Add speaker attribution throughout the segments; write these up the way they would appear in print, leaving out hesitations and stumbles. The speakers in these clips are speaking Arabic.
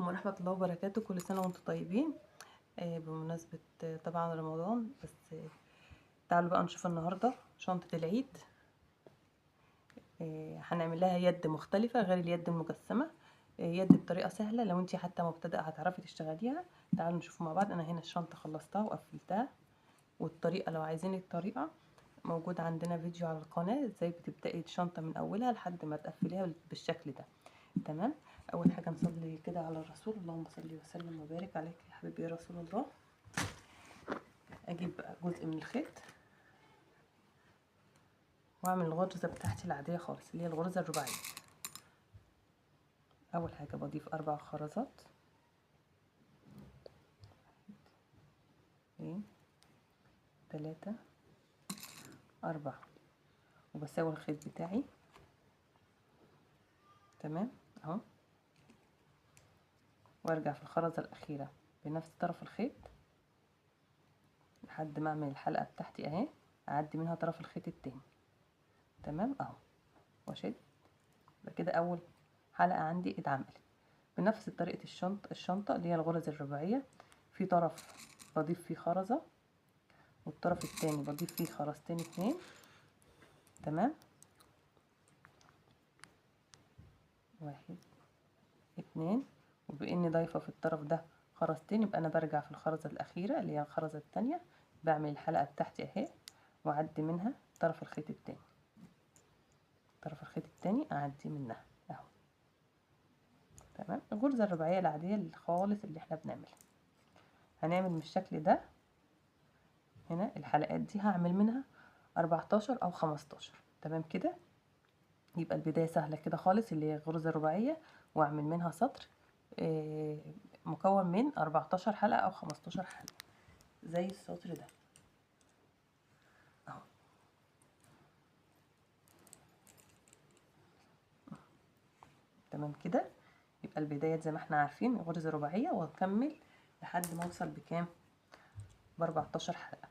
Speaker 1: عليكم ورحمة الله وبركاته. كل سنة وانتم طيبين. بمناسبة طبعا رمضان. بس تعالوا بقى نشوف النهاردة شنطة العيد. هنعمل لها يد مختلفة غير اليد المجسمة. يد بطريقة سهلة، لو انتي حتى مبتدئة هتعرفي تشتغليها. تعالوا نشوف مع بعض. انا هنا الشنطة خلصتها وقفلتها، والطريقة لو عايزين الطريقة موجود عندنا فيديو على القناة ازاي بتبدأي الشنطة من اولها لحد ما تقفليها بالشكل ده. تمام. اول حاجه نصلي كده على الرسول، اللهم صل وسلم وبارك عليك يا حبيبي يا رسول الله. اجيب بقى جزء من الخيط واعمل الغرزه بتاعتي العاديه خالص اللي هي الغرزه الرباعيه. اول حاجه بضيف 4 خرزات، 2 3 4، وبساوي الخيط بتاعي. تمام اهو، وارجع في الخرزه الاخيره بنفس طرف الخيط لحد ما اعمل الحلقه بتاعتي اهي، اعدي منها طرف الخيط التاني. تمام اهو، واشد. يبقى كده اول حلقه عندي اتعملت. بنفس طريقه الشنطه اللي هي الغرز الرباعيه، في طرف بضيف فيه خرزه والطرف التاني بضيف فيه خرزتين 2. تمام، 1 2، وباني ضايفه في الطرف ده خرزتين يبقى انا برجع في الخرزه الاخيره اللي هي الخرزه التانية، بعمل الحلقه بتاعتي اهي واعدي منها طرف الخيط التاني. طرف الخيط التاني اعدي منها اهو. تمام، الغرزه الرباعيه العاديه خالص اللي احنا بنعملها. هنعمل من الشكل ده هنا. الحلقات دي هعمل منها 14 او 15. تمام كده، يبقى البدايه سهله كده خالص اللي هي الغرزه الرباعيه، واعمل منها سطر مكون من 14 حلقه او 15 حلقه زي السطر ده اهو. تمام كده، يبقى البدايات زي ما احنا عارفين غرزه رباعيه، واكمل لحد ما اوصل بكام؟ ب 14 حلقه.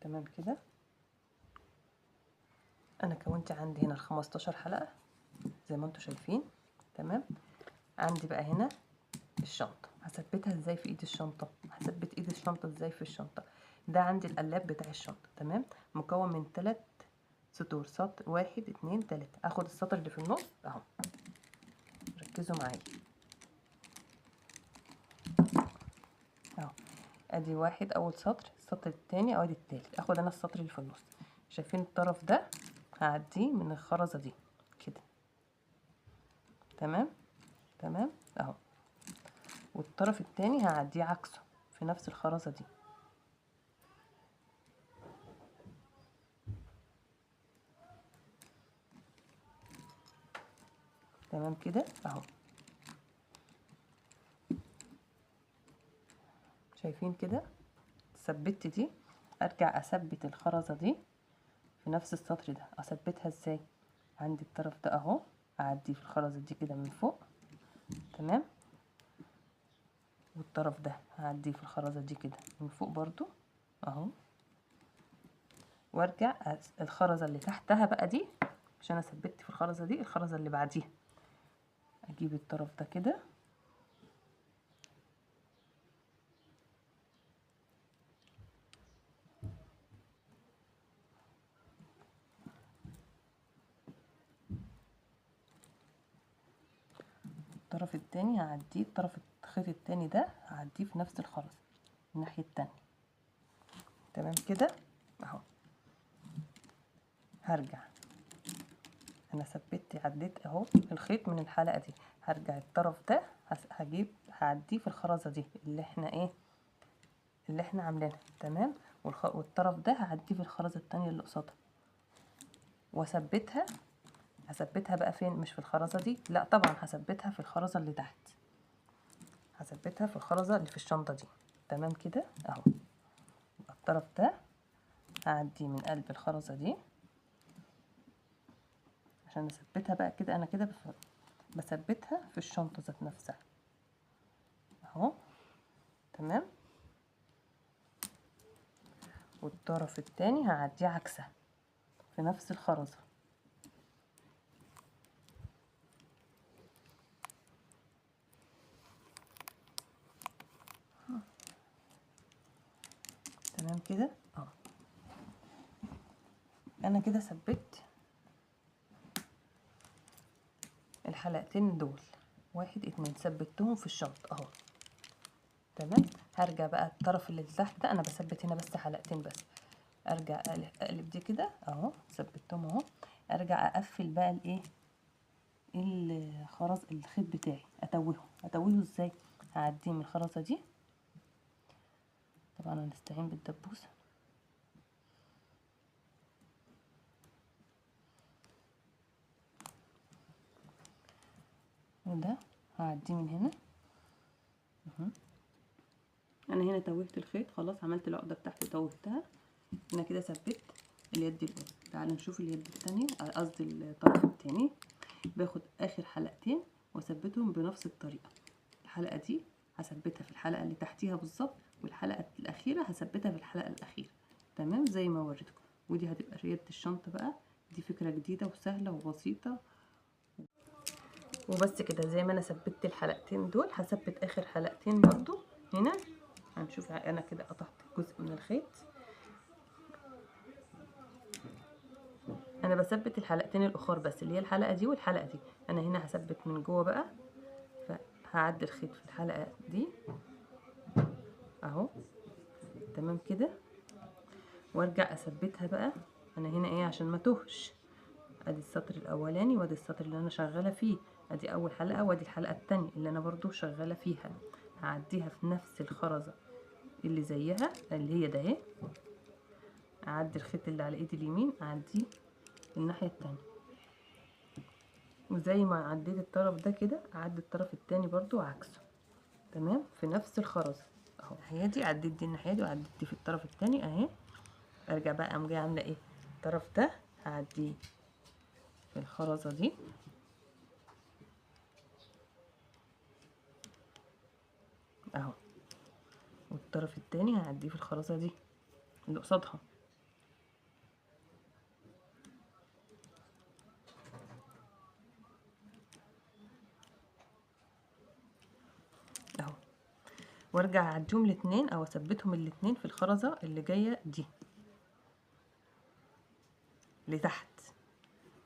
Speaker 1: تمام كده، انا كونت عندي هنا ال 15 حلقه زي ما انتم شايفين. تمام، عندي بقى هنا الشنطه هثبتها ازاي في ايد الشنطه. هثبت ايد الشنطه ازاي في الشنطه؟ ده عندي القلاب بتاع الشنطه. تمام، مكون من 3 سطور، سطر 1 2 3. اخد السطر اللي في النص اهو، ركزوا معايا اهو. ادي 1 اول سطر، السطر التاني او ادي التالت. اخد انا السطر اللي في النص. شايفين الطرف ده هعديه من الخرزه دي كده. تمام تمام اهو، والطرف التاني هعديه عكسه في نفس الخرزه دي. تمام كده اهو، شايفين كده؟ ثبت دي، ارجع اثبت الخرزه دي في نفس السطر ده. اثبتها ازاي؟ عندي الطرف ده اهو، اعدي في الخرزه دي كده من فوق. تمام، والطرف ده هعديه في الخرزه دي كده من فوق برضو اهو، وارجع الخرزه اللي تحتها بقى دي، عشان انا ثبت في الخرزه دي الخرزه اللي بعديها، اجيب الطرف ده كده الطرف التاني هعديه، الطرف الخيط التاني ده هعديه في نفس الخرزه الناحيه التانيه. تمام كده اهو، هرجع انا ثبت عديت اهو الخيط من الحلقه دي، هرجع الطرف ده هعديه في الخرزه دي اللي احنا اللي احنا عاملينها. تمام، والطرف ده هعديه في الخرزه التانيه اللي قصادها واثبتها. هثبتها بقى فين؟ مش في الخرزه دي، لا طبعا هثبتها في الخرزه اللي تحت، هثبتها في الخرزه اللي في الشنطه دي. تمام كده اهو، الطرف ده هعديه من قلب الخرزه دي عشان اثبتها بقى كده. انا كده بثبتها في الشنطه ذات نفسها اهو. تمام، والطرف التاني هعديه عكسها في نفس الخرزة. تمام كده. انا كده ثبت الحلقتين دول، 1 2 ثبتهم في الشنطة اهو. تمام. هرجع بقى الطرف اللي تحت ده، انا بثبت هنا بس حلقتين بس، ارجع اقلب دي كده اهو، ثبتهم اهو. ارجع اقفل بقى الايه الخرز الخيط بتاعي، اتوهه ازاي؟ هعديه من الخرزة دي، طبعا هنستعين بالدبوسة، وده هعديه من هنا. انا هنا توهت الخيط خلاص، عملت العقدة بتاعتي توهتها. انا كده ثبت اليد الاولى. تعالوا نشوف اليد الثانيه، قصدي الطرف الثاني. باخد اخر حلقتين واثبتهم بنفس الطريقه. الحلقه دي هثبتها في الحلقه اللي تحتيها بالظبط، والحلقه الاخيره هثبتها في الحلقه الاخيره. تمام زي ما وريتكم. ودي هتبقى يد الشنطه بقى. دي فكره جديده وسهله وبسيطه. وبس كده. زي ما انا ثبتت الحلقتين دول، هثبت اخر حلقتين برضو هنا. هنشوف انا كده قطعت جزء من الخيط. انا بثبت الحلقتين الاخر بس، اللي هي الحلقه دي والحلقه دي. انا هنا هثبت من جوه بقى، فهعدي الخيط في الحلقه دي اهو. تمام كده. وارجع اثبتها بقى. انا هنا ايه عشان ما توهش، ادي السطر الاولاني وادي السطر اللي انا شغاله فيه، ادي اول حلقه وادي الحلقه الثانيه اللي انا برضو شغاله فيها. هعديها في نفس الخرزه اللي زيها اللي هي ده اهي. اعدي الخيط اللي على ايدي اليمين، اعديه الناحيه الثانيه، وزي ما عديت الطرف ده كده اعدي الطرف التاني برضو عكسه. تمام. في نفس الخرزه اهو. الناحيه دي عديت دي الناحيه دي، وعديت دي في الطرف التاني اهي. ارجع بقى قام جايه عامله ايه، الطرف ده هعديه في الخرزه دي اهو، والطرف التاني هعديه في الخرزه دي اللي قصادها اهو. وارجع اعديهم الاتنين او اثبتهم الاتنين في الخرزه اللي جايه دي لتحت،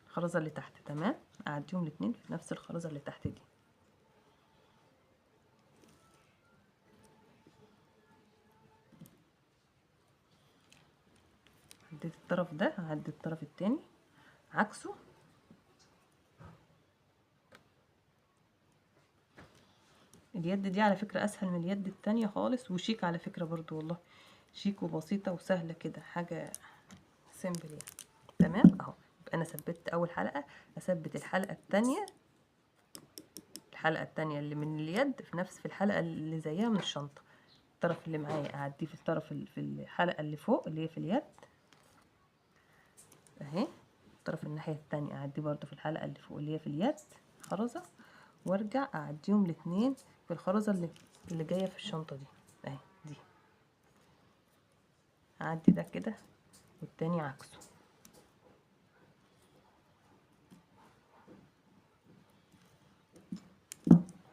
Speaker 1: الخرزه اللي تحت. تمام. اعديهم الاتنين في نفس الخرزه اللي تحت دي. عديت الطرف ده، هعدي الطرف التاني عكسه. اليد دي على فكرة اسهل من اليد التانية خالص، وشيك على فكرة برضو، والله شيك وبسيطة وسهلة كده، حاجة سيمبل يعني. تمام اهو. يبقى انا ثبتت اول حلقة، اثبت الحلقة التانية، الحلقة التانية اللي من اليد في نفس في الحلقة اللي زيها من الشنطة. الطرف اللي معايا اعديه في الطرف في الحلقة اللي فوق اللي هي في اليد اهي. الطرف الناحية التانية اعديه برضو في الحلقة اللي فوق اللي هي في اليد خرزة، وارجع اعديهم الاتنين في الخرزة اللي جاية في الشنطة دي اهي. دي اعدي ده كده والتاني عكسه.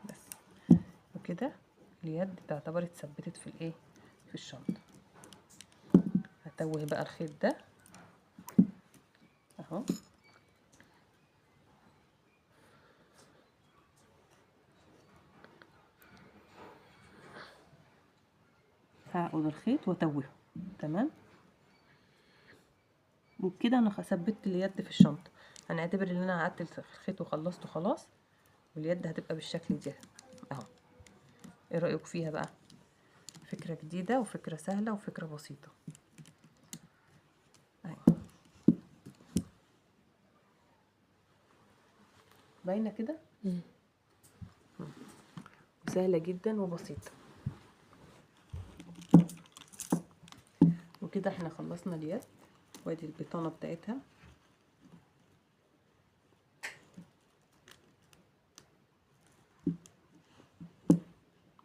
Speaker 1: بس وكده اليد تعتبر اتثبتت في الايه في الشنطة. هتوه بقى الخيط ده اهو. هعقد الخيط واتوهه. تمام. وبكده انا ثبتت اليد في الشنطة. هنعتبر ان انا قعدت الخيط وخلصته خلاص، واليد هتبقى بالشكل ده اهو. ايه رأيك فيها بقى؟ فكرة جديدة وفكرة سهلة وفكرة بسيطة اهي. باينة كده سهلة جدا وبسيطة. وكده احنا خلصنا اليد، وادي البطانة بتاعتها.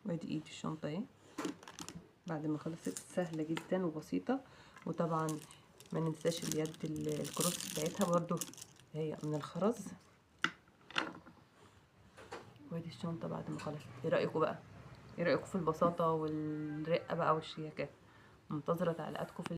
Speaker 1: وادي ايد الشنطة اهي بعد ما خلصت. سهلة جدا وبسيطة. وطبعا ما ننساش اليد الكروس بتاعتها برضو هي من الخرز. وادي الشنطه بعد ما خلصت. ايه رايكم بقى؟ ايه رايكم في البساطه والرقه بقى والشياكه؟ منتظره تعليقاتكم في